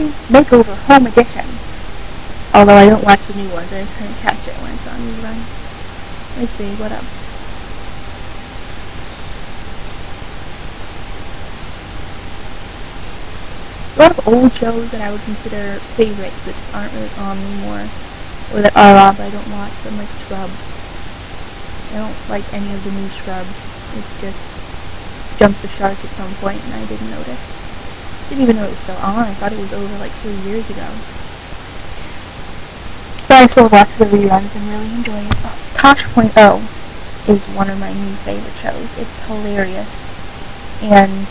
Makeover Home Edition. Although I don't watch the new ones, I just kind of catch it when it's on reruns. Let's see, what else? A lot of old shows that I would consider favorites that aren't really on anymore, or that are on but I don't watch them, like Scrubs. I don't like any of the new Scrubs. It's just jumped the shark at some point and I didn't notice. Didn't even know it was still on. I thought it was over like 3 years ago. But I still watch the reruns and really enjoy it. Tosh.0 is one of my new favorite shows. It's hilarious. And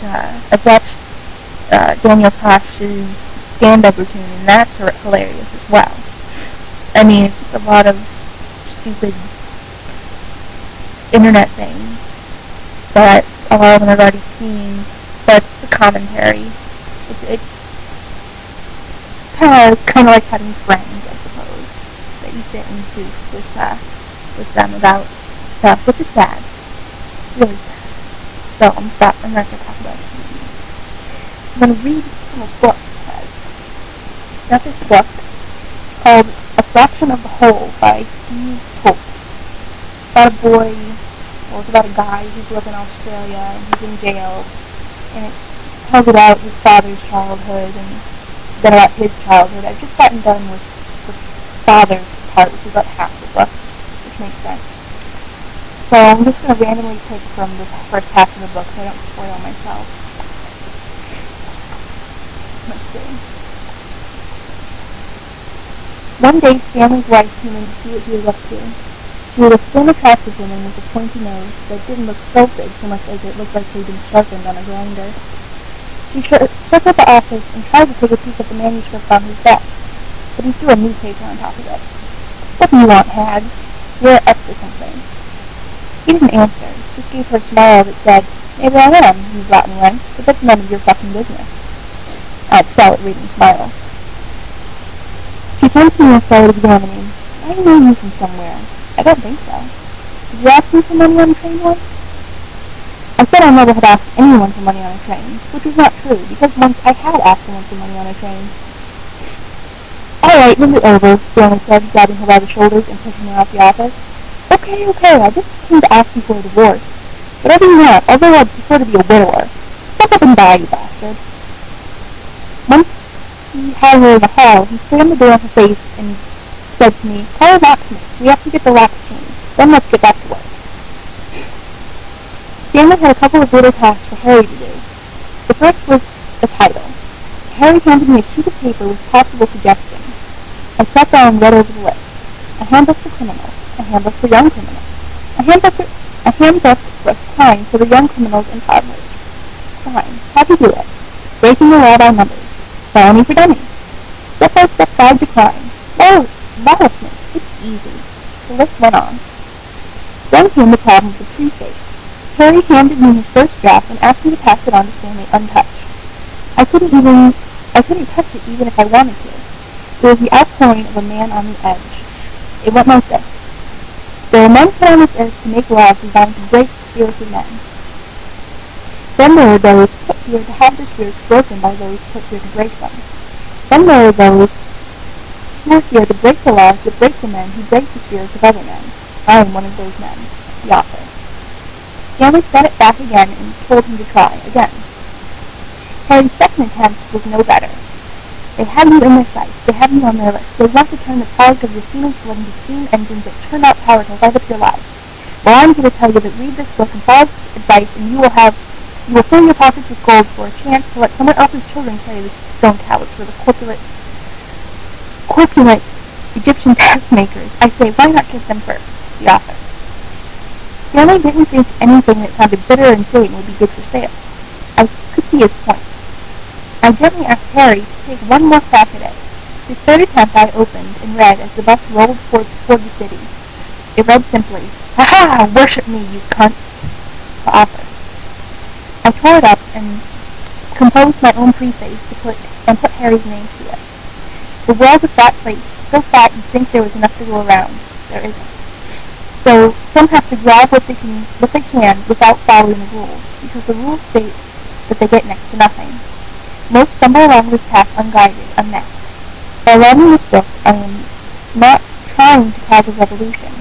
I've watched Daniel Tosh's stand-up routine, and that's hilarious as well. I mean, it's just a lot of stupid internet things that a lot of them I've already seen, but the commentary, it's kind of like having friends, I suppose, that you sit and goof with them about stuff, which is sad, really sad. So I'm not going to talk about it. I'm going to read from a book it has. Got this book called A Fraction of the Whole by Steve Toltz. It's about a boy, well, it's about a guy who grew up in Australia and he's in jail, and it tells about his father's childhood and then about his childhood. I've just gotten done with the father's part, which is about half the book, which makes sense. So I'm just going to randomly pick from the first half of the book so I don't spoil myself. Let's see. One day, Stanley's wife came in to see what he was up to. She was a thin, attractive woman with a pointy nose that didn't look sculpted so much as it looked like he'd been sharpened on a grinder. She circled the office and tried to take a peek at the manuscript on his desk, but he threw a newspaper on top of it. "What do you want, hag? You're up to something." He didn't answer, just gave her a smile that said, "Maybe I am, you rotten wench, but that's none of your fucking business." I excel at reading smiles. She turned to me and started examining. "I know you from somewhere." "I don't think so." "Did you ask me for money on a train once?" I said I never had asked anyone for money on a train, which was not true, because once I had asked someone for money on a train. "All right, this is over," Stanley said, grabbing her by the shoulders and pushing her out the office. Okay, I just came to ask you for a divorce. Whatever you want, although I'd prefer to be a widower. Fuck up and die, you bastard." Once he had her in the hall, he slammed the door in her face and said to me, "Call a locksmith. We have to get the locks changed. Then let's get back to work." Stanley had a couple of little tasks for Harry to do. The first was the title. Harry handed me a sheet of paper with possible suggestions. I sat down and read over the list. A handbook for criminals. A handbook for young criminals. A handbook for crime for the young criminals and toddlers. Crime. How to do it. Breaking the law by numbers. Felony for dummies. Step-by-step guide to crime. Lawlessness. It's easy. The list went on. Then came the problem of the preface. Harry handed me his first draft and asked me to pass it on to Stanley untouched. I couldn't touch it even if I wanted to. It was the outpouring of a man on the edge. It went like this. There are men put on this earth to make laws designed to break the spirits of men. Then there are those put here to have their spirits broken by those put here to break them. Then there are those who are here to break the laws that break the men who break the spirits of other men. I am one of those men. The author. Stanley set it back again and told him to try again. Harry's second attempt was no better. They have you in their sights. They have you on their list. They want to turn the product of your semen flood into steam engines that turn out power to light up your lives. Well, I'm here to tell you that read this book and follow this advice, and you will fill your pockets with gold for a chance to let someone else's children carry the stone tablets for the corpulent Egyptian task makers. I say, why not kiss them first? The author. Stanley didn't think anything that sounded bitter and insane would be good for sales. I could see his point. I gently asked Harry to take one more crack at it. His third attempt I opened and read as the bus rolled toward the city. It read simply, "Ha-ha! Worship me, you cunts!" The author. I tore it up and composed my own preface and put Harry's name to it. The world's a fat place, so fat you'd think there was enough to go around. There isn't. So some have to grab what they can without following the rules, because the rules state that they get next to nothing. Most stumble along this path unguided, unmapped. By writing this book, I am not trying to cause a revolution,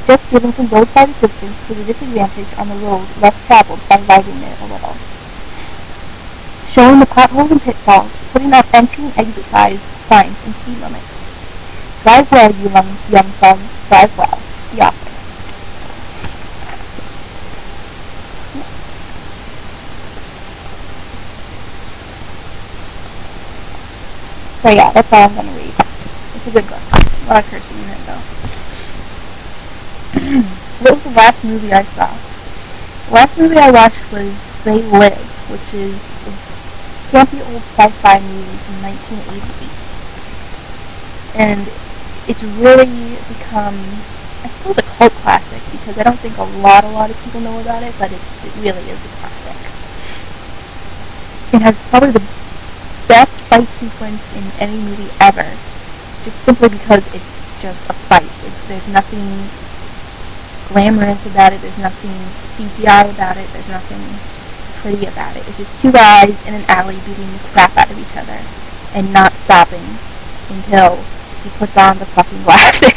just giving some roadside assistance to the disadvantaged on the road less traveled by widening it a little. Showing the potholes and pitfalls, putting up entry and exit signs and speed limits. Drive well, you young thugs, drive well. The author. So yeah, that's all I'm going to read. It's a good book. A lot of cursing in it, though. What was the last movie I saw? The last movie I watched was They Live, which is a campy old sci-fi movie from 1988. And it's really become, I suppose, a cult classic, because I don't think a lot of people know about it, but it really is a classic. It has probably the best fight sequence in any movie ever, just simply because it's just a fight. There's nothing glamorous about it, there's nothing CGI about it, there's nothing pretty about it. It's just two guys in an alley beating the crap out of each other and not stopping until he puts on the fucking glasses.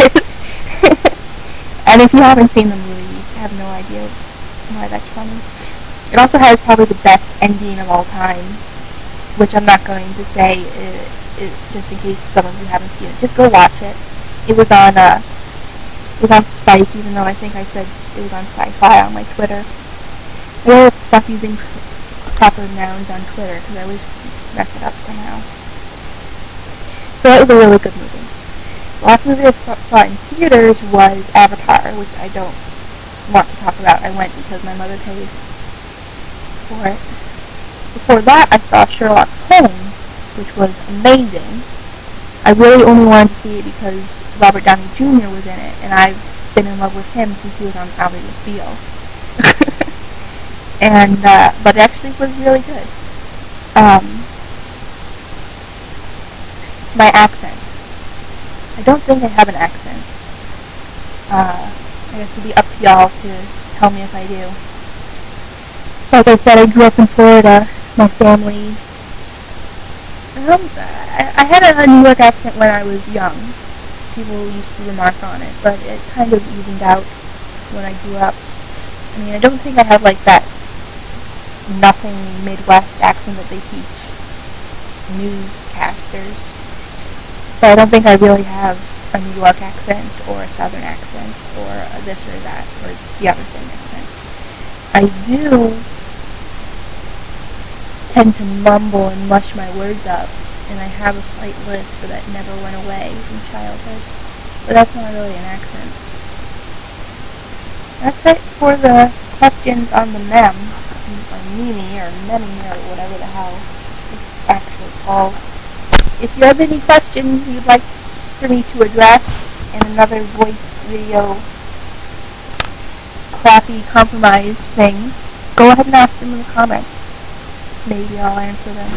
And if you haven't seen the movie, you have no idea why that's funny. It also has probably the best ending of all time, which I'm not going to say just in case some of you haven't seen it. Just go watch it. It was on Spike, even though I think I said it was on Sci-Fi on my Twitter. I gotta stop using proper nouns on Twitter because I always mess it up somehow. So that was a really good movie. The last movie I saw in theaters was Avatar, which I don't want to talk about. I went because my mother paid for it. Before that, I saw Sherlock Holmes, which was amazing. I really only wanted to see it because Robert Downey Jr. was in it, and I've been in love with him since he was on Ally McBeal. And, but it actually was really good. My accent. I don't think I have an accent. I guess it'll be up to y'all to tell me if I do. Like I said, I grew up in Florida. My family... I had a New York accent when I was young. People used to remark on it, but it kind of evened out when I grew up. I mean, I don't think I have, like, that nothing Midwest accent that they teach newscasters. So I don't think I really have a New York accent, or a Southern accent, or a this or that, or the other thing accent. I do tend to mumble and mush my words up, and I have a slight lisp that never went away from childhood. But that's not really an accent. That's it for the questions on the mem, or meme, or meme, or whatever the hell it's actually called. If you have any questions you'd like for me to address in another voice video crappy compromise thing, go ahead and ask them in the comments. Maybe I'll answer them.